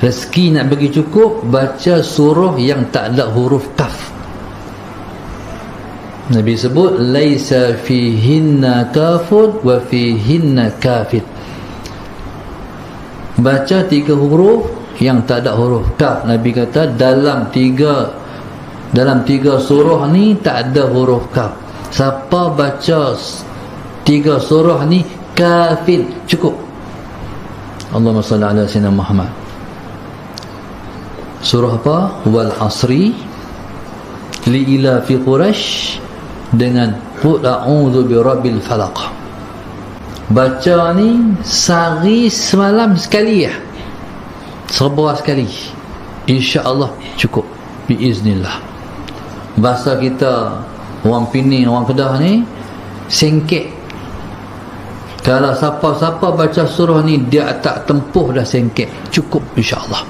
rezeki nak bagi cukup, baca surah yang tak ada huruf kaf. Nabi sebut laisa fihinna kafun wa fihinna kafid. Baca 3 huruf yang tak ada huruf kaf. Nabi kata dalam tiga surah ni tak ada huruf kaf. Siapa baca 3 surah ni kafid, cukup. Allahumma salli ala sayyidina Muhammad. Surah apa? Wal asri, li ila fi Quraisy, dengan qul a'udzu birabbil falaq. Baca ni sehari semalam sekali ya, serba sekali, insya-Allah cukup biiznillah. Bahasa kita orang Pening, orang Kedah ni sengkek. Kalau siapa-siapa baca surah ni dia tak tempuh dah sengkek, cukup insya-Allah.